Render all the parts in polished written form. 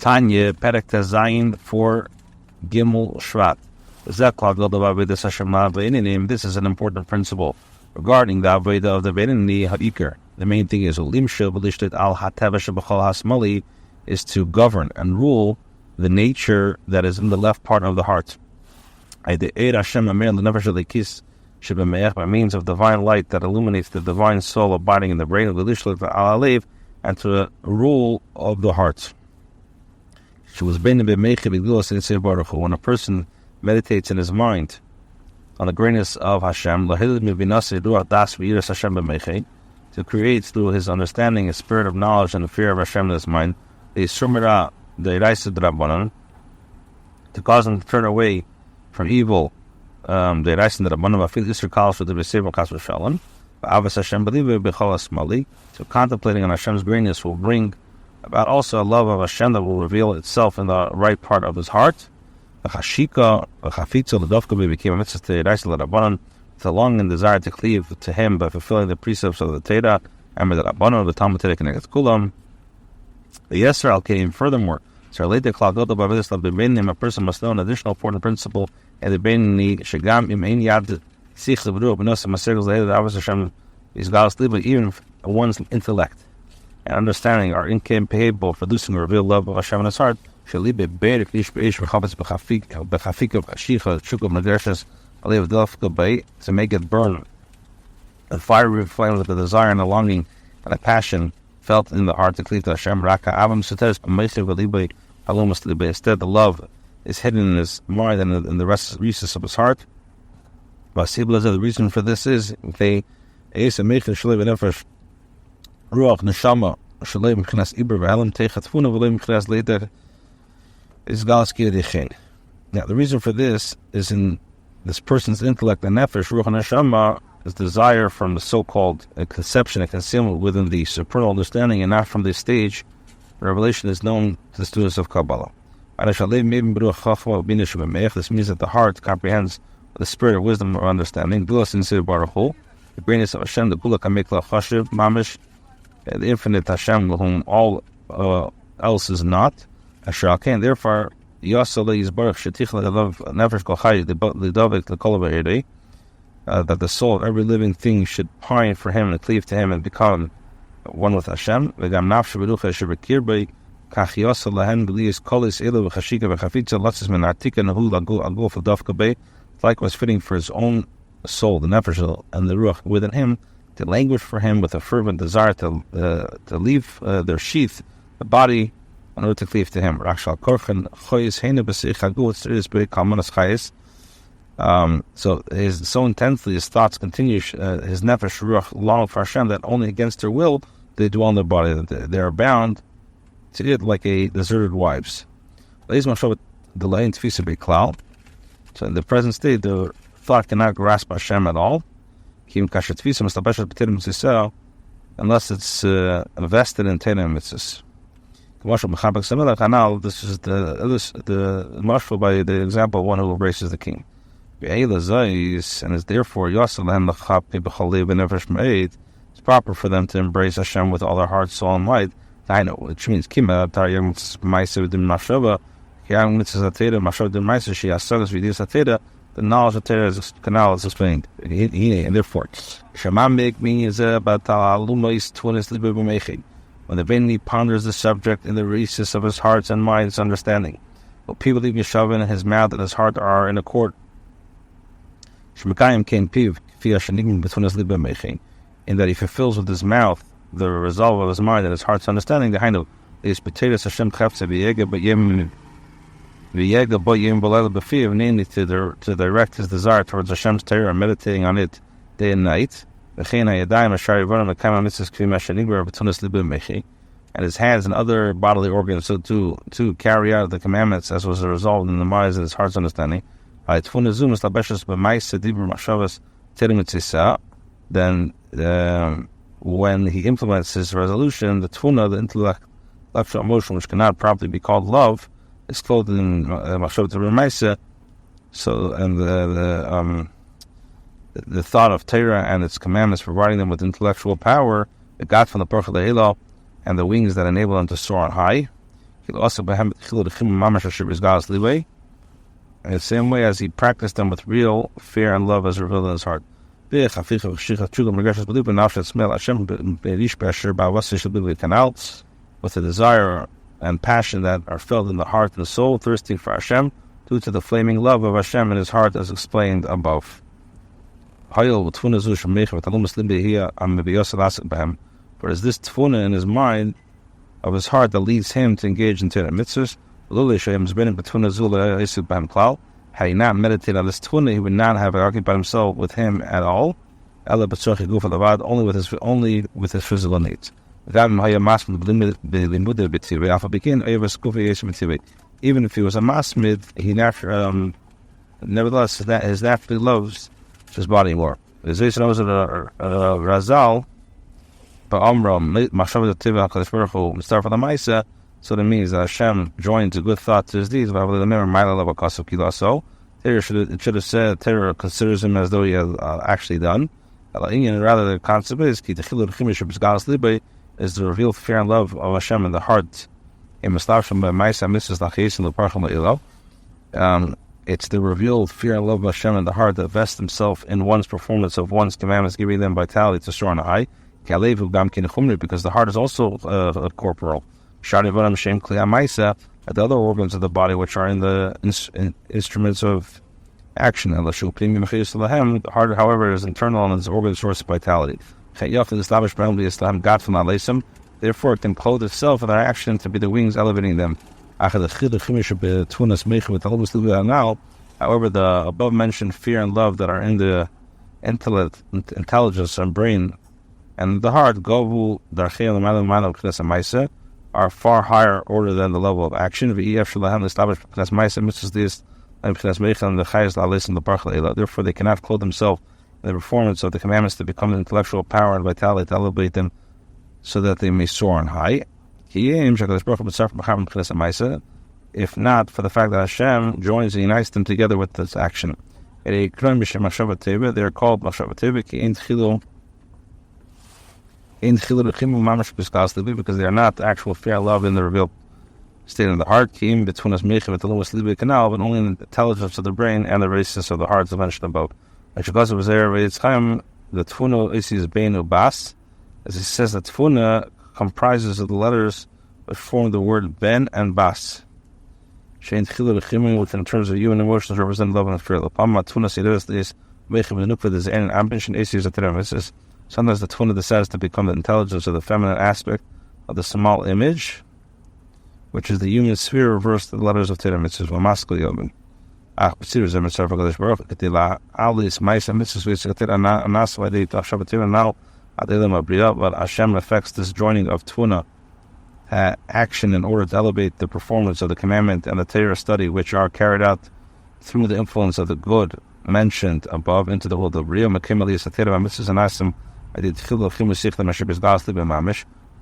Tanya, Perek Tezayin for Gimel Shvat. This is an important principle regarding the Avodah of the Beinoni Ha'ikar. The main thing is is to govern and rule the nature that is in the left part of the heart. By means of divine light that illuminates the divine soul abiding in the brain of the and to the rule of the heart. When a person meditates in his mind on the greatness of Hashem, to create through his understanding a spirit of knowledge and the fear of Hashem in his mind, to cause him to turn away from evil, so contemplating on Hashem's greatness will bring about also a love of Hashem that will reveal itself in the right part of his heart. The longing and desire to cleave to him by fulfilling the precepts of the Torah and the Rabbanon of the Talmud Torah connected Kulam. The Yisrael came furthermore. A person must know an additional important principle and the Beinoni Shagam im Ein Yad Sich Lebru B'Nosam Masegel Zayed Avos Hashem is God's Liba, even one's intellect and understanding are incapable of producing a revealed love of Hashem in his heart. To make it burn a fiery flame with the desire and a longing and a passion felt in the heart to cleave to Hashem. Instead, the love is hidden in his mind and in the recesses of his heart. The reason for this is Ruach Neshama Shalem Mchinas Iber V'Elam Teichat Funa V'Elam Mchinas Leiter is Galas Kiyadichin. Now, the reason for this is in this person's intellect and nefesh. Ruach Neshama is desire from the so-called conception and concealment within the supernal understanding, and not from this stage. Revelation is known to the students of Kabbalah. This means that the heart comprehends the spirit of wisdom or understanding. The greatness of Hashem, the Kula Kamekla Chashiv Mamish, the infinite Hashem, whom all else is not. Asher therefore, Yasale is Baruch Shetichla Love Nefesh Kochai the Dovek the Kolel that the soul of every living thing should pine for him and cleave to him and become one with Hashem. V'gam nafshe berucha shebekir bei kach yasa lahen b'liyis kolis elu v'chashika v'chafitza latzis min artika nahu agul f'davka bei. Likewise fitting for his own soul, the nefesh and the ruach within him, to languish for him with a fervent desire to leave their sheath, the body, in order to cleave to him. So so intensely his thoughts continue, his nefesh ruach long for Hashem, that only against their will they dwell in their body, that they are bound to it like a deserted wives. So in the present state, the thought cannot grasp Hashem at all, unless it's invested in Torah mitzvahs. This is the mashal by the example of one who embraces the king. And is therefore it's proper for them to embrace Hashem with all their heart, soul, and might. Which means the knowledge of Torah is canal is explained. And therefore, when the Beinoni ponders the subject in the recess of his heart and mind's understanding, but people leave Yeshavin in his mouth and his heart are in accord. In that he fulfills with his mouth the resolve of his mind and his heart's understanding, the kind of is potatoes Hashem chafse b'yega namely to direct his desire towards Hashem's Torah and meditating on it day and night. And his hands and other bodily organs so to carry out the commandments as was resolved in the minds and his heart's understanding. Then when he implements his resolution, the tfuna, the intellectual emotion, which cannot properly be called love, is clothed in machshavas d'maisa. So, and the thought of Torah and its commandments, providing them with intellectual power, the God from the Baruch Le'ilal, and the wings that enable them to soar on high. In the same way as he practiced them with real fear and love as revealed in his heart. With the desire and passion that are felt in the heart and the soul, thirsting for Hashem, due to the flaming love of Hashem in his heart as explained above. For it is this tfuna in his mind of his heart that leads him to engage in Torah mitzvahs. Had he not meditated on this tfuna, he would not have occupied himself with him at all, only with his physical needs. Even if he was a masmid, he nevertheless his naturally loves his body more. Razal, so that means that Hashem joins a good thought to his deeds. It should have said Torah considers him as though he has actually done. Rather, the concept is the revealed fear and love of Hashem in the heart. It's the revealed fear and love of Hashem in the heart that vests himself in one's performance of one's commandments, giving them vitality to soar on high. Because the heart is also corporal. At the other organs of the body, which are in the instruments of action. The heart, however, is internal and is organ source of vitality. Therefore, it can clothe itself with our action to be the wings elevating them. However, the above-mentioned fear and love that are in the intellect, intelligence, and brain, and the heart, are far higher order than the level of action. Therefore, they cannot clothe themselves in the performance of the commandments to become intellectual power and vitality to elevate them so that they may soar on high. If not for the fact that Hashem joins and unites them together with this action. They are called Mashava because they are not actual fear and love in the revealed state of the heart, but only in the intelligence of the brain and the races of the heart, as mentioned above. The tfuna is bein ubas, as he says that tfuna comprises of the letters which form the word ben and bas. Which in terms of human emotions represent love and fear. Sometimes the tfuna decides to become the intelligence of the feminine aspect of the small image, which is the human sphere reversed to the letters of Torah mitzvahs. But Hashem affects this joining of tfuna action in order to elevate the performance of the commandment and the Torah study, which are carried out through the influence of the good mentioned above into the world of Riyah.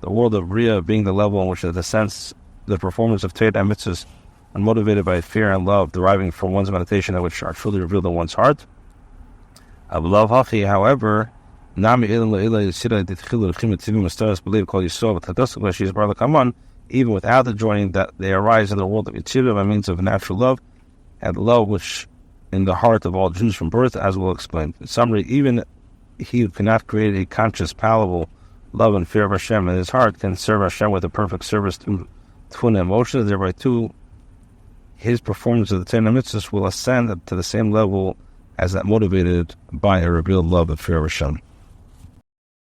The world of Riyah being the level in which the sense, the performance of Torah and mitzvahs are motivated by fear and love deriving from one's meditation, which are truly revealed in one's heart. However, even without the joining, that they arise in the world of Yitzhak by means of natural love, and love which in the heart of all Jews from birth, as we'll explain. In summary, even he who cannot create a conscious, palpable love and fear of Hashem in his heart can serve Hashem with a perfect service through tfuna emotions, thereby too his performance of the Torah mitzvahs will ascend to the same level as that motivated by a revealed love and fear of Hashem.